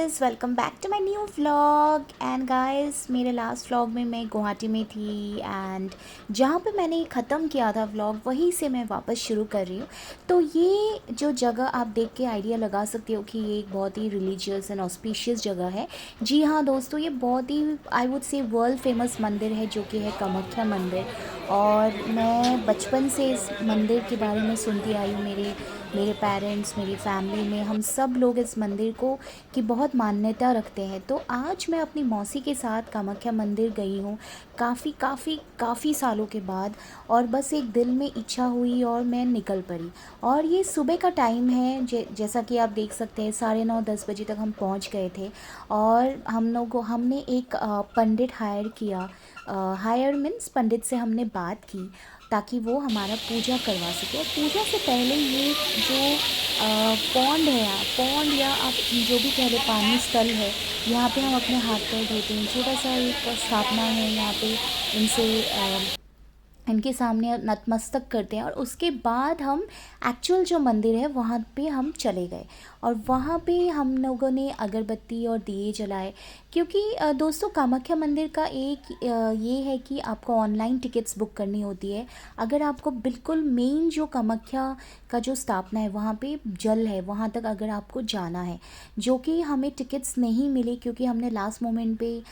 Guys, welcome back to my new vlog. And guys, मेरे last vlog में मैं गुवाहाटी में थी एंड जहाँ पे मैंने ख़त्म किया था व्लॉग वहीं से मैं वापस शुरू कर रही हूँ। तो ये जो जगह आप देख के आइडिया लगा सकते हो कि ये एक बहुत ही रिलीजियस एंड ऑस्पिशियस जगह है। जी हाँ दोस्तों, ये बहुत ही I would say world famous मंदिर है जो कि है कामाख्या मंदिर। और मैं बचपन से इस मंदिर के बारे में सुनती आई हूँ। मेरे मेरे पेरेंट्स, मेरी फैमिली में हम सब लोग इस मंदिर को की बहुत मान्यता रखते हैं। तो आज मैं अपनी मौसी के साथ कामाख्या मंदिर गई हूँ, काफ़ी काफ़ी काफ़ी सालों के बाद। और बस एक दिल में इच्छा हुई और मैं निकल पड़ी। और ये सुबह का टाइम है, जैसा कि आप देख सकते हैं 9:30 10 बजे तक हम पहुँच गए थे। और हमने एक पंडित हायर किया। हायर मीन्स पंडित से हमने बात की ताकि वो हमारा पूजा करवा सके। और पूजा से पहले ये जो पौंड है, पौंड या आप जो भी कह लो, पानी स्थल है, यहाँ पे हम अपने हाथ पैर धोते हैं। छोटा सा एक स्थापना है यहाँ पे, इनसे इनके सामने नतमस्तक करते हैं। और उसके बाद हम एक्चुअल जो मंदिर है वहाँ पे हम चले गए। और वहाँ पे हम लोगों ने अगरबत्ती और दिए जलाए। क्योंकि दोस्तों, कामाख्या मंदिर का एक ये है कि आपको ऑनलाइन टिकट्स बुक करनी होती है। अगर आपको बिल्कुल मेन जो कामाख्या का जो स्थापना है वहाँ पे जल है, वहाँ तक अगर आपको जाना है, जो कि हमें टिकट्स नहीं मिले क्योंकि हमने लास्ट मोमेंट पे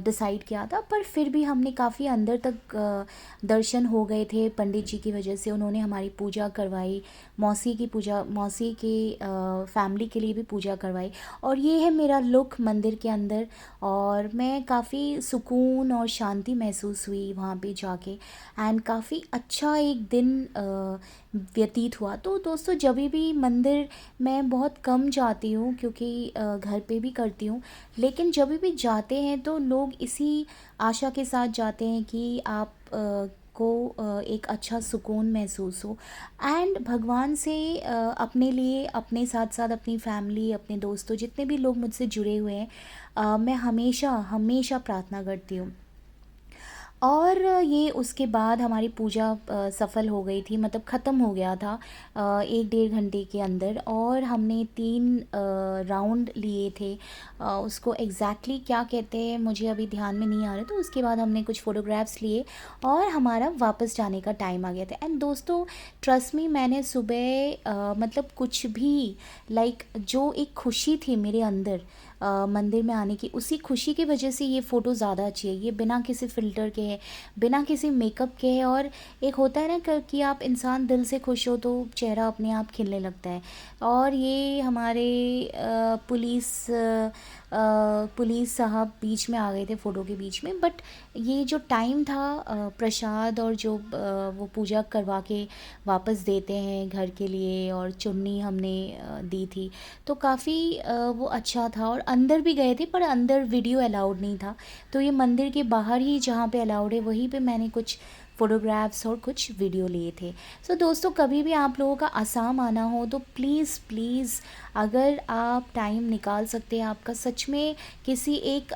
डिसाइड किया था। पर फिर भी हमने काफ़ी अंदर तक दर्शन हो गए थे पंडित जी की वजह से। उन्होंने हमारी पूजा करवाई, मौसी की पूजा, मौसी की फैमिली के लिए भी पूजा करवाई। और ये है मेरा लुक मंदिर के अंदर। और मैं काफ़ी सुकून और शांति महसूस हुई वहाँ पे जाके। एंड काफ़ी अच्छा एक दिन व्यतीत हुआ। तो दोस्तों, जब भी मंदिर मैं बहुत कम जाती हूँ क्योंकि घर पे भी करती हूँ, लेकिन जब भी जाते हैं तो लोग इसी आशा के साथ जाते हैं कि आप को एक अच्छा सुकून महसूस हो। एंड भगवान से अपने लिए, अपने साथ साथ अपनी फैमिली, अपने दोस्तों, जितने भी लोग मुझसे जुड़े हुए हैं, मैं हमेशा हमेशा प्रार्थना करती हूँ। और ये उसके बाद हमारी पूजा सफल हो गई थी, मतलब ख़त्म हो गया था 1 डेढ़ घंटे के अंदर। और हमने 3 राउंड लिए थे। उसको एग्जैक्टली क्या कहते हैं मुझे अभी ध्यान में नहीं आ रहा। तो उसके बाद हमने कुछ फ़ोटोग्राफ्स लिए और हमारा वापस जाने का टाइम आ गया था। एंड दोस्तों, ट्रस्ट मी, मैंने सुबह मतलब कुछ भी लाइक जो एक खुशी थी मेरे अंदर मंदिर में आने की, उसी खुशी की वजह से ये फ़ोटो ज़्यादा अच्छी है। ये बिना किसी फ़िल्टर के है, बिना किसी मेकअप के है। और एक होता है ना कि आप इंसान दिल से खुश हो तो चेहरा अपने आप खिलने लगता है। और ये हमारे पुलिस साहब बीच में आ गए थे फ़ोटो के बीच में। बट ये जो टाइम था, प्रसाद और जो वो पूजा करवा के वापस देते हैं घर के लिए, और चुन्नी हमने दी थी, तो काफ़ी वो अच्छा था। और अंदर भी गए थे पर अंदर वीडियो अलाउड नहीं था। तो ये मंदिर के बाहर ही जहाँ पे अलाउड है वहीं पे मैंने कुछ फ़ोटोग्राफ्स और कुछ वीडियो लिए थे। सो दोस्तों, कभी भी आप लोगों का आसाम आना हो तो प्लीज़ प्लीज़, अगर आप टाइम निकाल सकते हैं, आपका सच में किसी एक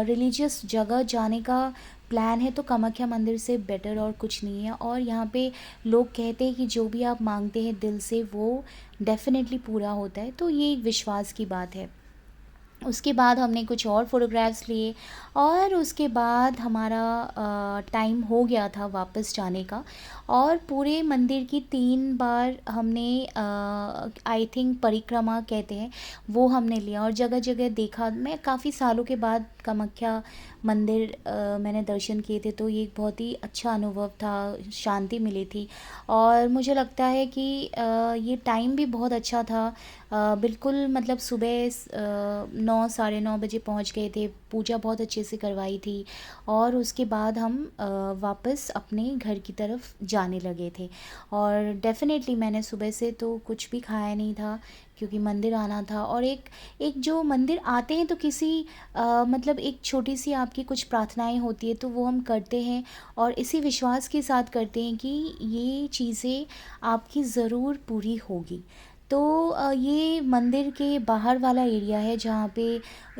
रिलीजियस जगह जाने का प्लान है, तो कामाख्या मंदिर से बेटर और कुछ नहीं है। और यहाँ पे लोग कहते हैं कि जो भी आप मांगते हैं दिल से वो डेफ़िनेटली पूरा होता है। तो ये एक विश्वास की बात है। उसके बाद हमने कुछ और फ़ोटोग्राफ्स लिए। और उसके बाद हमारा टाइम हो गया था वापस जाने का। और पूरे मंदिर की 3 बार हमने आई थिंक परिक्रमा कहते हैं, वो हमने लिया। और जगह जगह देखा। मैं काफ़ी सालों के बाद कामाख्या मंदिर मैंने दर्शन किए थे, तो ये एक बहुत ही अच्छा अनुभव था, शांति मिली थी। और मुझे लगता है कि ये टाइम भी बहुत अच्छा था। बिल्कुल, मतलब सुबह 9 साढ़े 9 बजे पहुंच गए थे, पूजा बहुत अच्छे से करवाई थी। और उसके बाद हम वापस अपने घर की तरफ जाने लगे थे। और डेफ़िनेटली मैंने सुबह से तो कुछ भी खाया नहीं था क्योंकि मंदिर आना था। और एक एक जो मंदिर आते हैं तो किसी मतलब एक छोटी सी आपकी कुछ प्रार्थनाएं होती है तो वो हम करते हैं। और इसी विश्वास के साथ करते हैं कि ये चीज़ें आपकी ज़रूर पूरी होगी। तो ये मंदिर के बाहर वाला एरिया है जहाँ पे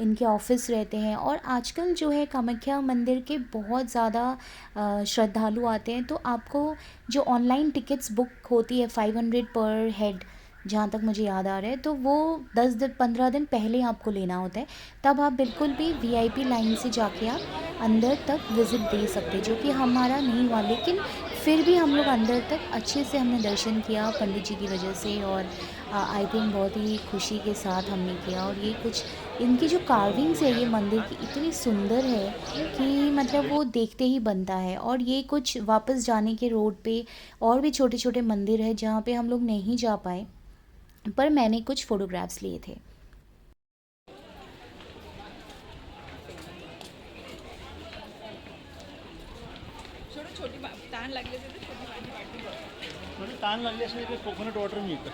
इनके ऑफिस रहते हैं। और आजकल जो है कामाख्या मंदिर के बहुत ज़्यादा श्रद्धालु आते हैं। तो आपको जो ऑनलाइन टिकट्स बुक होती है 500 पर हेड, जहाँ तक मुझे याद आ रहा है। तो वो 10 दिन 15 दिन पहले आपको लेना होता है, तब आप बिल्कुल भी वीआईपी लाइन से जाके आप अंदर तक विज़िट दे सकते, जो कि हमारा नहीं हुआ। लेकिन फिर भी हम लोग अंदर तक अच्छे से हमने दर्शन किया पंडित जी की वजह से, और आई थिंक बहुत ही खुशी के साथ हमने किया। और ये कुछ इनकी जो कार्विंग्स है ये मंदिर की इतनी सुंदर है कि मतलब वो देखते ही बनता है। और ये कुछ वापस जाने के रोड पे और भी छोटे छोटे मंदिर है जहाँ पे हम लोग नहीं जा पाए, पर मैंने कुछ फ़ोटोग्राफ्स लिए थे। म्हणजे ताण लागली असेल तर कोकोनट वॉटर मिळतं.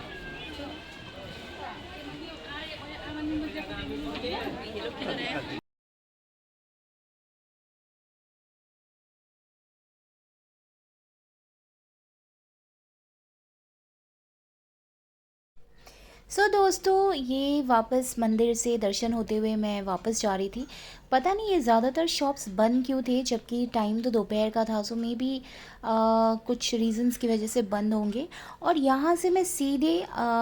दोस्तों, ये वापस मंदिर से दर्शन होते हुए मैं वापस जा रही थी। पता नहीं ये ज़्यादातर शॉप्स बंद क्यों थे, जबकि टाइम तो दोपहर का था। सो मे बी कुछ रीजंस की वजह से बंद होंगे। और यहाँ से मैं सीधे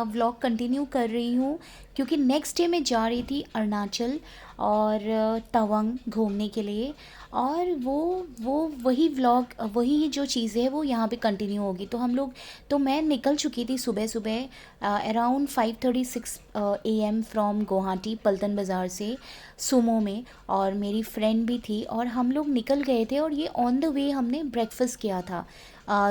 व्लॉग कंटिन्यू कर रही हूँ, क्योंकि नेक्स्ट डे मैं जा रही थी अरुणाचल और तवांग घूमने के लिए। और वो वही व्लॉग, वही जो चीज़ें हैं वो यहाँ पे कंटिन्यू होगी। तो हम लोग, तो मैं निकल चुकी थी सुबह सुबह अराउंड 5:36 AM फ्रॉम गुवाहाटी पल्टन बाज़ार से सुमो में। और मेरी फ्रेंड भी थी और हम लोग निकल गए थे। और ये ऑन द वे हमने ब्रेकफास्ट किया था,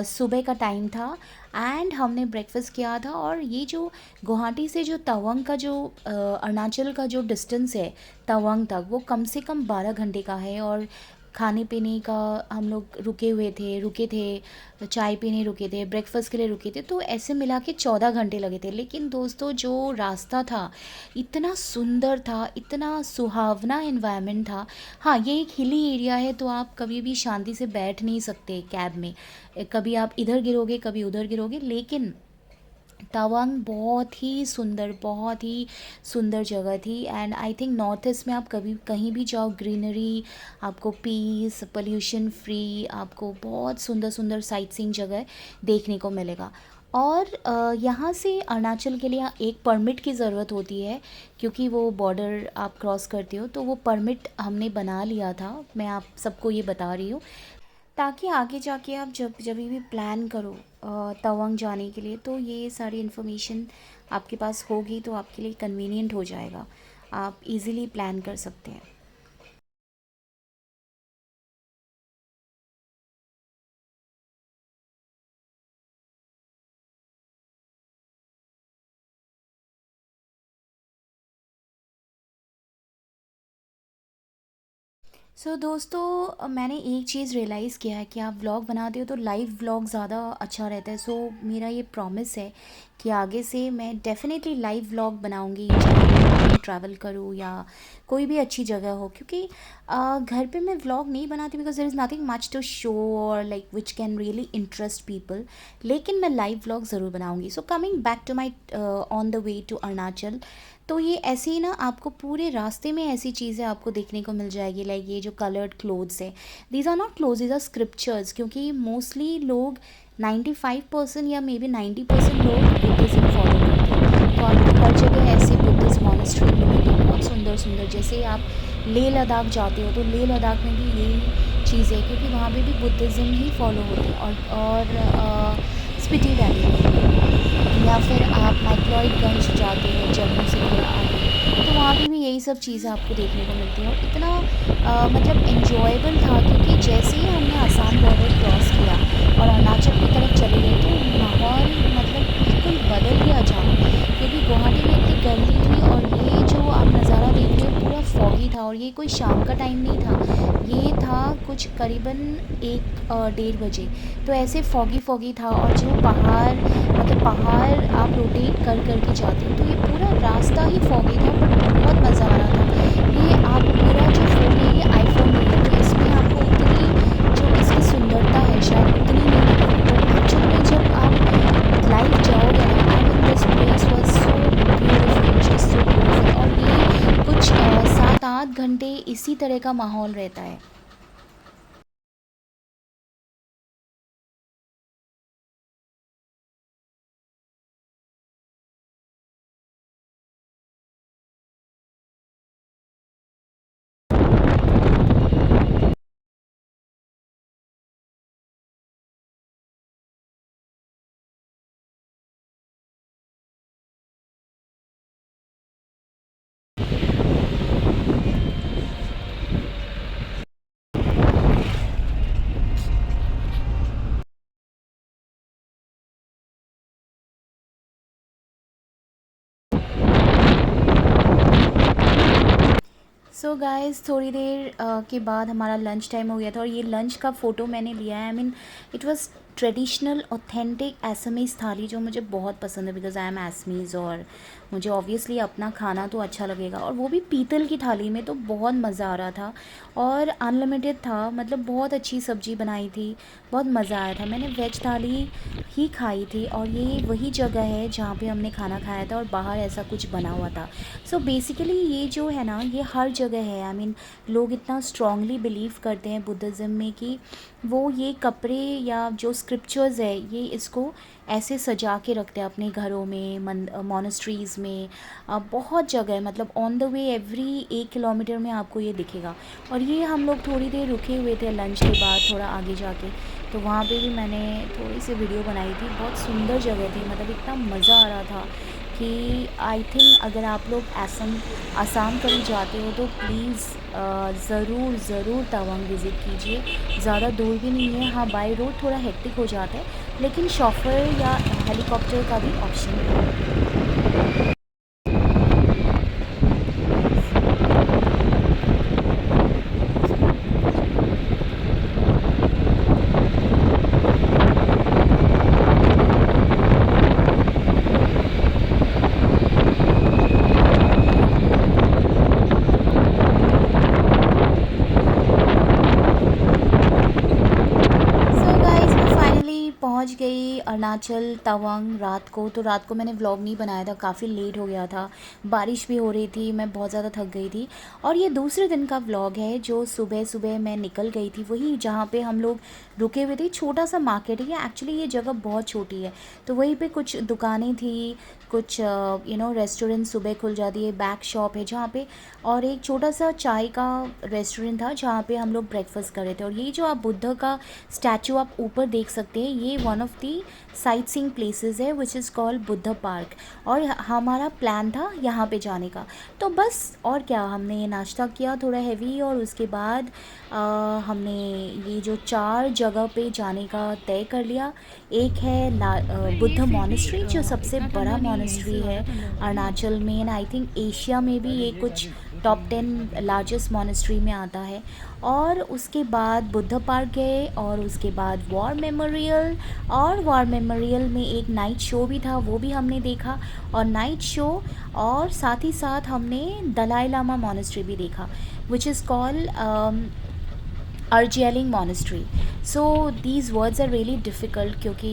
सुबह का टाइम था एंड हमने ब्रेकफास्ट किया था। और ये जो गुवाहाटी से जो तवांग का जो अरुणाचल का जो डिस्टेंस है तवांग तक, वो कम से कम 12 घंटे का है। और खाने पीने का हम लोग रुके थे, चाय पीने रुके थे, ब्रेकफास्ट के लिए रुके थे, तो ऐसे मिला के 14 घंटे लगे थे। लेकिन दोस्तों जो रास्ता था इतना सुंदर था, इतना सुहावना एनवायरनमेंट था। हाँ, ये एक हिली एरिया है, तो आप कभी भी शांति से बैठ नहीं सकते कैब में। कभी आप इधर गिरोगे कभी उधर गिरोगे। लेकिन तवांग बहुत ही सुंदर जगह थी। And I think north east में आप कभी कहीं भी जाओ, ग्रीनरी, आपको पीस, पोल्यूशन फ्री, आपको बहुत सुंदर सुंदर साइट सीइंग जगह देखने को मिलेगा। और यहाँ से अरुणाचल के लिए एक परमिट की ज़रूरत होती है, क्योंकि वो बॉर्डर आप क्रॉस करते हो। तो वो परमिट हमने बना लिया था, मैं आप सबको ये बता रही हूँ, ताकि आगे जाके आप जब जब भी प्लान करो तवांग जाने के लिए, तो ये सारी इन्फॉर्मेशन आपके पास होगी, तो आपके लिए कन्वीनियंट हो जाएगा, आप इजीली प्लान कर सकते हैं। दोस्तों, मैंने एक चीज़ रियलाइज़ किया है कि आप व्लॉग बनाते हो तो लाइव व्लॉग ज़्यादा अच्छा रहता है। मेरा ये प्रॉमिस है कि आगे से मैं डेफ़िनेटली लाइव व्लॉग बनाऊंगी, चाहे मैं ट्रैवल करूँ या कोई भी अच्छी जगह हो। क्योंकि घर पे मैं व्लॉग नहीं बनाती, because there is nothing much to show और like which can really interest people. लेकिन मैं लाइव व्लॉग ज़रूर बनाऊंगी। So coming back to my on the way to Arunachal, तो ये ऐसे ही ना आपको पूरे रास्ते में ऐसी चीज़ें आपको देखने को मिल जाएगी। लाइक ये जो कलर्ड क्लोथ्स है, these are not clothes, these are scriptures. क्योंकि मोस्टली लोग 95% या मे बी 90% लोग बुद्धिज़्म फॉलो करते हैं। तो आपको हर जगह ऐसे बुद्धिस्ट मॉनेस्ट्री मिलेंगे, बहुत सुंदर सुंदर। जैसे आप लेह लद्दाख जाते हो तो लेह लद्दाख में भी यही चीज़ है, क्योंकि वहाँ पे भी बुद्धिज़्म ही फॉलो होते हैं। और स्पिति वैली में, या फिर आप मैक्लॉयडगंज जाते हो जम्मू से थोड़ा आगे, तो वहाँ पे भी यही सब चीज़ें आपको देखने को मिलती हैं। और इतना मतलब इन्जॉयबल था, क्योंकि जैसे ही हमने आसाम बॉर्डर क्रॉस किया और अरुणाचल की तरफ चले गए, तो माहौल मतलब बिल्कुल बदल गया अचानक। क्योंकि गुवाहाटी में इतनी गर्मी थी, और ये जो आप नज़ारा देख रहे हो पूरा फॉगी था। और ये कोई शाम का टाइम नहीं था, ये था कुछ करीबन 1 डेढ़ बजे। तो ऐसे फॉगी फॉगी था। और जो पहाड़, मतलब पहाड़ आप रोटेट कर कर के जाते हो, तो ये पूरा रास्ता ही फॉगी था, बट बहुत मज़ा आ रहा था। ये आप, मेरा जो फ़ोन है ये आईफोन नहीं है, तो इसमें आपको उतनी जो इसकी सुंदरता है शायद उतनी नहीं दिखेगी। बट एक्चुअल में जब आप लाइव जाओगे ना, I mean this place was so beautiful, just so beautiful. और ये कुछ 7-8 घंटे इसी तरह का माहौल रहता है। सो गाइस थोड़ी देर के बाद हमारा लंच टाइम हो गया था और ये लंच का फ़ोटो मैंने लिया है। I mean it was traditional authentic एसमीज़ थाली जो मुझे बहुत पसंद है बिकॉज़ आई एम एसमीज़, और मुझे ऑब्वियसली अपना खाना तो अच्छा लगेगा, और वो भी पीतल की थाली में, तो बहुत मज़ा आ रहा था। और अनलिमिटेड था, मतलब बहुत अच्छी सब्ज़ी बनाई थी, बहुत मज़ा आया था। मैंने वेज थाली ही खाई थी और ये वही जगह है जहाँ पे हमने खाना खाया था और बाहर ऐसा कुछ बना हुआ था। सो बेसिकली ये जो है ना, ये हर जगह है। आई मीन लोग इतना स्ट्रांगली बिलीव करते हैं बुद्धिज़्म में कि वो ये कपड़े या जो स्क्रिप्चर्स है ये इसको ऐसे सजा के रखते हैं अपने घरों में, मोनेस्ट्रीज़ में, बहुत जगह है। मतलब on the way every 1 kilometre में आपको ये दिखेगा। और ये हम लोग थोड़ी देर रुके हुए थे लंच के बाद थोड़ा आगे जाके, तो वहाँ पे भी मैंने थोड़ी सी वीडियो बनाई थी। बहुत सुंदर जगह थी, मतलब इतना मज़ा आ रहा था कि आई थिंक अगर आप लोग असम आसाम कभी जाते हो तो प्लीज़ ज़रूर ज़रूर तवांग विज़िट कीजिए। ज़्यादा दूर भी नहीं है, हाँ बाय रोड थोड़ा हेक्टिक हो जाता है, लेकिन शॉफर या हेलीकॉप्टर का भी ऑप्शन है। सो गाइस मैं फाइनली पहुंच गई अरुणाचल तवांग रात को। तो रात को मैंने व्लॉग नहीं बनाया था, काफ़ी लेट हो गया था, बारिश भी हो रही थी, मैं बहुत ज़्यादा थक गई थी। और ये दूसरे दिन का व्लॉग है जो सुबह सुबह मैं निकल गई थी वही जहाँ पे हम लोग रुके हुए थे। छोटा सा मार्केट है, एक्चुअली ये जगह बहुत छोटी है, तो वहीं पे कुछ दुकानें थी, कुछ रेस्टोरेंट सुबह खुल जाती है, बैक शॉप है जहाँ पे, और एक छोटा सा चाय का रेस्टोरेंट था जहाँ पे हम लोग ब्रेकफास्ट कर रहे थे। और ये जो आप बुद्ध का स्टैचू आप ऊपर देख सकते हैं, ये one of the sightseeing places है which is called Buddha park. और हमारा प्लान था यहाँ पे जाने का, तो बस और क्या, हमने नाश्ता किया थोड़ा हैवी, और उसके बाद हमने ये जो 4 जगह पे जाने का तय कर लिया। एक है बुद्ध मॉनेस्ट्री जो सबसे बड़ा मॉनेस्ट्री है अरुणाचल में, एंड आई थिंक एशिया में भी ये कुछ टॉप 10 लार्जेस्ट मॉनेस्ट्री में आता है। और उसके बाद बुद्ध पार्क गए, और उसके बाद वॉर मेमोरियल, और वॉर मेमोरियल में एक नाइट शो भी था, वो भी हमने देखा। और नाइट शो और साथ ही साथ हमने दलाई लामा मॉनेस्ट्री भी देखा विच इज़ कॉल्ड अर्जियलिंग monastery. So these words are really difficult क्योंकि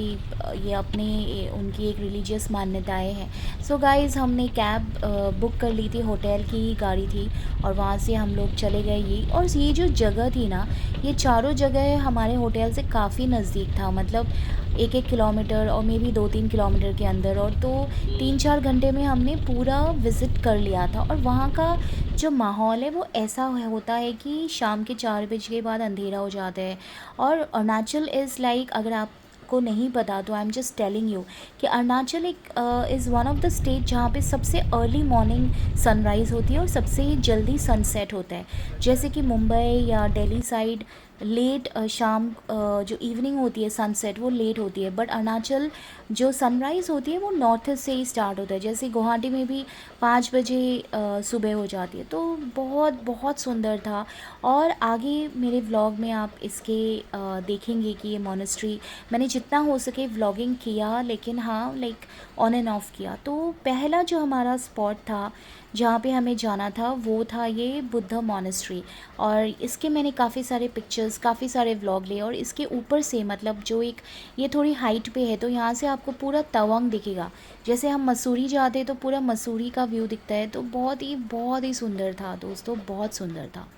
ये अपने उनकी एक रिलीजियस मान्यताएं हैं। सो गाइज़ हमने कैब बुक कर ली थी, होटल की ही गाड़ी थी, और वहाँ से हम लोग चले गए। ये और ये जो जगह थी ना, ये चारों जगह हमारे होटल से काफ़ी नज़दीक था, मतलब 1-1 किलोमीटर और मे बी 2-3 किलोमीटर के अंदर। और तो 3-4 घंटे में हमने पूरा विज़िट कर लिया था। और वहाँ का जो माहौल है वो ऐसा होता है कि शाम के 4 बजे के बाद अंधेरा हो जाता है। और अरुणाचल इज़ लाइक, अगर आपको नहीं पता तो I am just telling you कि अरुणाचल एक is one of the state जहाँ पे सबसे अर्ली मॉर्निंग सनराइज़ होती है और सबसे जल्दी सनसेट होता है। जैसे कि मुंबई या दिल्ली साइड लेट शाम जो इवनिंग होती है सनसेट वो लेट होती है, बट अरुणाचल जो सनराइज़ होती है वो नॉर्थ से ही स्टार्ट होता है। जैसे गुवाहाटी में भी 5 बजे सुबह हो जाती है, तो बहुत बहुत सुंदर था। और आगे मेरे व्लॉग में आप इसके देखेंगे कि ये मोनेस्ट्री मैंने जितना हो सके व्लॉगिंग किया, लेकिन हाँ लाइक ऑन एंड ऑफ किया। तो पहला जो हमारा स्पॉट था जहाँ पे हमें जाना था वो था ये बुद्ध मोनेस्ट्री। और इसके मैंने काफ़ी सारे पिक्चर्स, काफ़ी सारे व्लॉग लिए। और इसके ऊपर से, मतलब जो एक ये थोड़ी हाइट पे है, तो यहाँ से आपको पूरा तवांग दिखेगा। जैसे हम मसूरी जाते हैं तो पूरा मसूरी का व्यू दिखता है, तो बहुत ही सुंदर था दोस्तों, बहुत सुंदर था।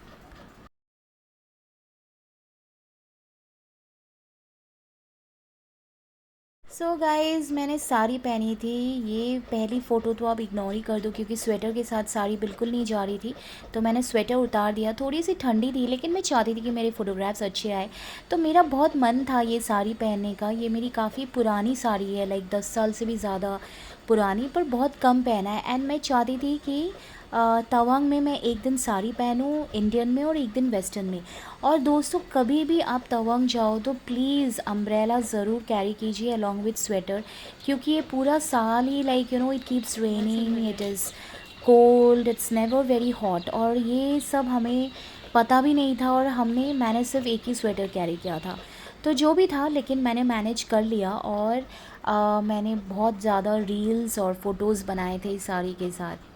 सो गाइज़ मैंने साड़ी पहनी थी। ये पहली फ़ोटो तो आप इग्नोर ही कर दो क्योंकि स्वेटर के साथ साड़ी बिल्कुल नहीं जा रही थी, तो मैंने स्वेटर उतार दिया। थोड़ी सी ठंडी थी लेकिन मैं चाहती थी कि मेरे फ़ोटोग्राफ्स अच्छे आए, तो मेरा बहुत मन था ये साड़ी पहनने का। ये मेरी काफ़ी पुरानी साड़ी है, लाइक 10 साल से भी ज़्यादा पुरानी, पर बहुत कम पहना है। एंड मैं चाहती थी कि तवांग में मैं एक दिन साड़ी पहनूँ इंडियन में और एक दिन वेस्टर्न में। और दोस्तों कभी भी आप तवांग जाओ तो प्लीज़ अम्ब्रेला ज़रूर कैरी कीजिए अलॉन्ग विथ स्वेटर, क्योंकि ये पूरा साल ही like it keeps raining, it is cold, it's never very hot, और ये सब हमें पता भी नहीं था, और मैंने सिर्फ एक ही स्वेटर कैरी किया था। तो जो भी था, लेकिन मैंने मैनेज कर लिया, और मैंने बहुत ज़्यादा रील्स और फ़ोटोज़ बनाए थे इस साड़ी के साथ।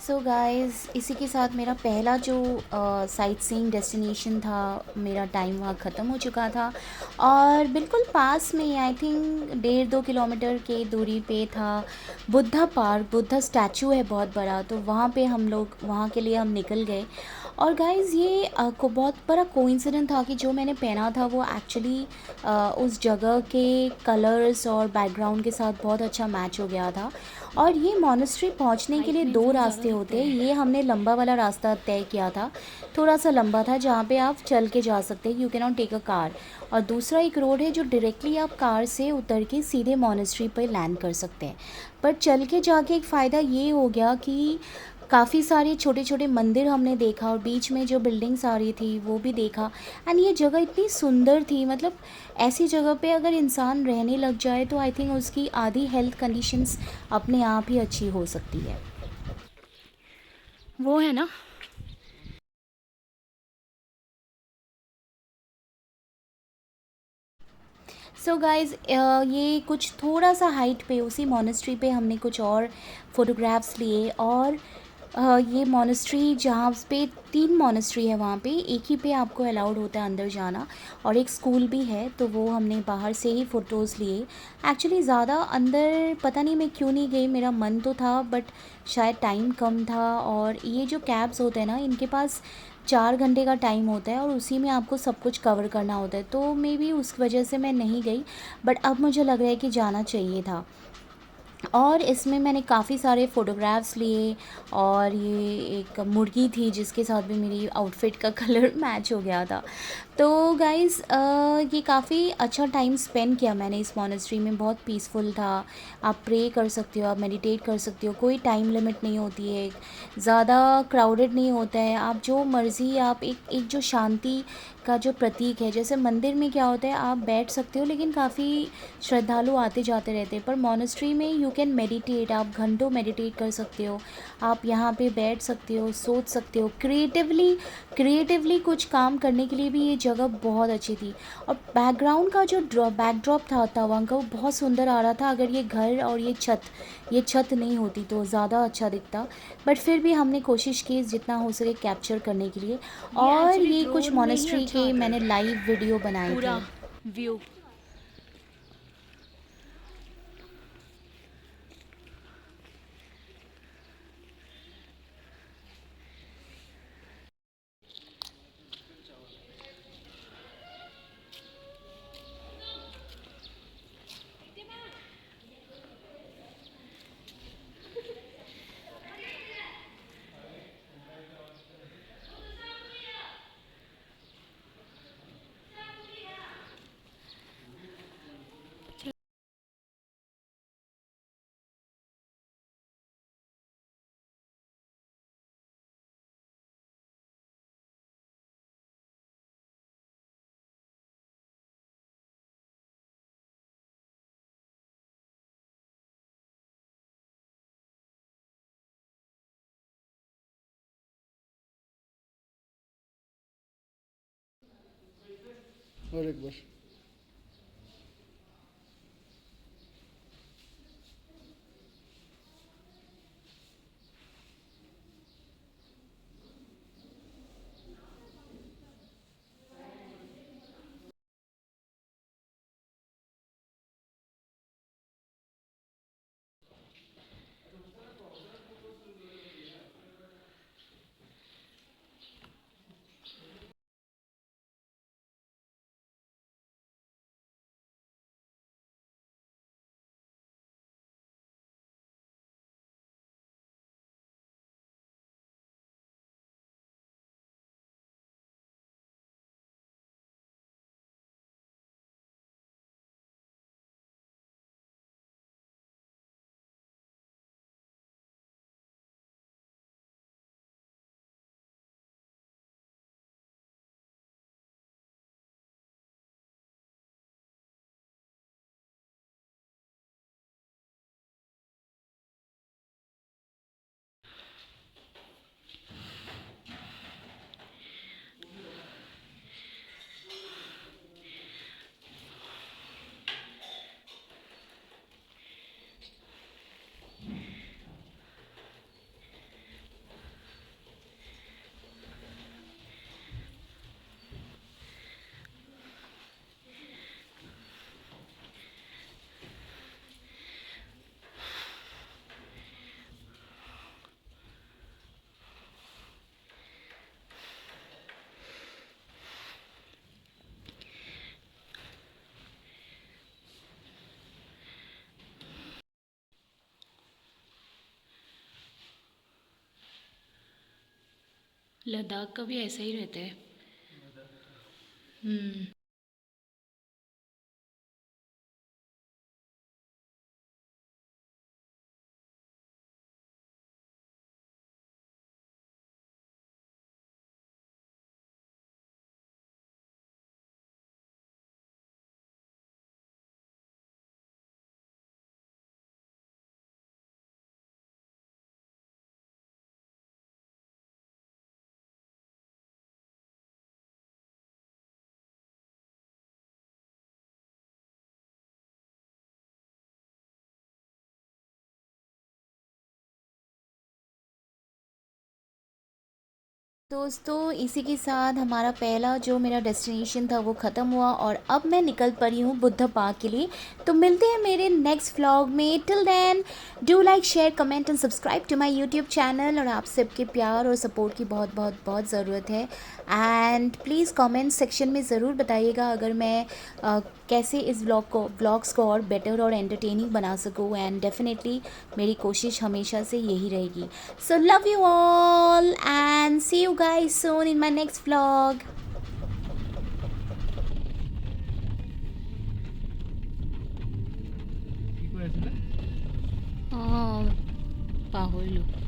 सो गाइस, इसी के साथ मेरा पहला जो साइट सीइंग डेस्टिनेशन था, मेरा टाइम वहाँ ख़त्म हो चुका था। और बिल्कुल पास में, आई थिंक 1.5-2 किलोमीटर के दूरी पे था बुद्धा पार्क। बुद्धा स्टैचू है बहुत बड़ा, तो वहाँ पे हम लोग, वहाँ के लिए हम निकल गए। और गाइज़, ये को बहुत बड़ा कोइंसिडेंट था कि जो मैंने पहना था वो एक्चुअली उस जगह के कलर्स और बैकग्राउंड के साथ बहुत अच्छा मैच हो गया था। और ये मॉनेस्ट्री पहुंचने के लिए दो रास्ते होते हैं। ये हमने लंबा वाला रास्ता तय किया था, थोड़ा सा लंबा था, जहाँ पे आप चल के जा सकते हैं, you can not take a car. और दूसरा एक रोड है जो डायरेक्टली आप कार से उतर के सीधे मॉनेस्ट्री पे लैंड कर सकते हैं। पर चल के जाके एक फ़ायदा ये हो गया कि काफ़ी सारे छोटे छोटे मंदिर हमने देखा, और बीच में जो बिल्डिंग्स आ रही थी वो भी देखा। एंड ये जगह इतनी सुंदर थी, मतलब ऐसी जगह पे अगर इंसान रहने लग जाए तो आई थिंक उसकी आधी हेल्थ कंडीशंस अपने आप ही अच्छी हो सकती है। वो है ना। सो गाइज़, ये कुछ थोड़ा सा हाइट पे उसी मोनेस्ट्री पे हमने कुछ और फ़ोटोग्राफ्स लिए। और ये मोनेस्ट्री, जहाँ पे 3 मोनेस्ट्री है, वहाँ पे एक ही पे आपको अलाउड होता है अंदर जाना, और एक स्कूल भी है, तो वो हमने बाहर से ही फ़ोटोज़ लिए। एक्चुअली ज़्यादा अंदर पता नहीं मैं क्यों नहीं गई, मेरा मन तो था बट शायद टाइम कम था। और ये जो कैब्स होते हैं ना, इनके पास 4 घंटे का टाइम होता है, और उसी में आपको सब कुछ कवर करना होता है, तो मे बी उस वजह से मैं नहीं गई। बट अब मुझे लग रहा है कि जाना चाहिए था। और इसमें मैंने काफ़ी सारे फ़ोटोग्राफ्स लिए। और ये एक मुर्गी थी जिसके साथ भी मेरी आउटफिट का कलर मैच हो गया था। तो गाइज़, ये काफ़ी अच्छा टाइम स्पेंड किया मैंने इस मॉनेस्ट्री में, बहुत पीसफुल था। आप प्रे कर सकते हो, आप मेडिटेट कर सकते हो, कोई टाइम लिमिट नहीं होती है, ज़्यादा क्राउडेड नहीं होता है, आप जो मर्ज़ी, आप एक एक जो शांति का जो प्रतीक है, जैसे मंदिर में क्या होता है, आप बैठ सकते हो लेकिन काफ़ी श्रद्धालु आते जाते रहते हैं, पर मॉनेस्ट्री में यू कैन मेडिटेट, आप घंटों मेडिटेट कर सकते हो। आप यहाँ पे बैठ सकते हो, सोच सकते हो, क्रिएटिवली कुछ काम करने के लिए भी ये जगह बहुत अच्छी थी। और बैकग्राउंड का जो बैकड्रॉप था तवांग का, वो बहुत सुंदर आ रहा था। अगर ये घर और ये छत नहीं होती तो ज़्यादा अच्छा दिखता, बट फिर भी हमने कोशिश की जितना हो सके कैप्चर करने के लिए। ये और एक्चुअली ये कुछ ड्रोन में ही मॉनेस्ट्री अच्छा के आता मैंने है लाइव वीडियो बनाए पूरा थे। व्यू। और एक बार लद्दाख का भी ऐसा ही रहता है। दोस्तों इसी के साथ हमारा पहला जो मेरा डेस्टिनेशन था वो ख़त्म हुआ और अब मैं निकल पड़ी हूँ बुद्ध पार्क के लिए। तो मिलते हैं मेरे नेक्स्ट व्लॉग में। Till then do like share comment and subscribe to my YouTube channel. और आप सबके प्यार और सपोर्ट की बहुत बहुत बहुत ज़रूरत है। एंड प्लीज़ कमेंट सेक्शन में ज़रूर बताइएगा अगर मैं कैसे इस व्लॉग्स को और बेटर और एंटरटेनिंग बना सकूँ। एंड डेफिनेटली मेरी कोशिश हमेशा से यही रहेगी। So love you all and see you guys soon in my next vlog. কি কই আছিল? পাহৰিলোঁ।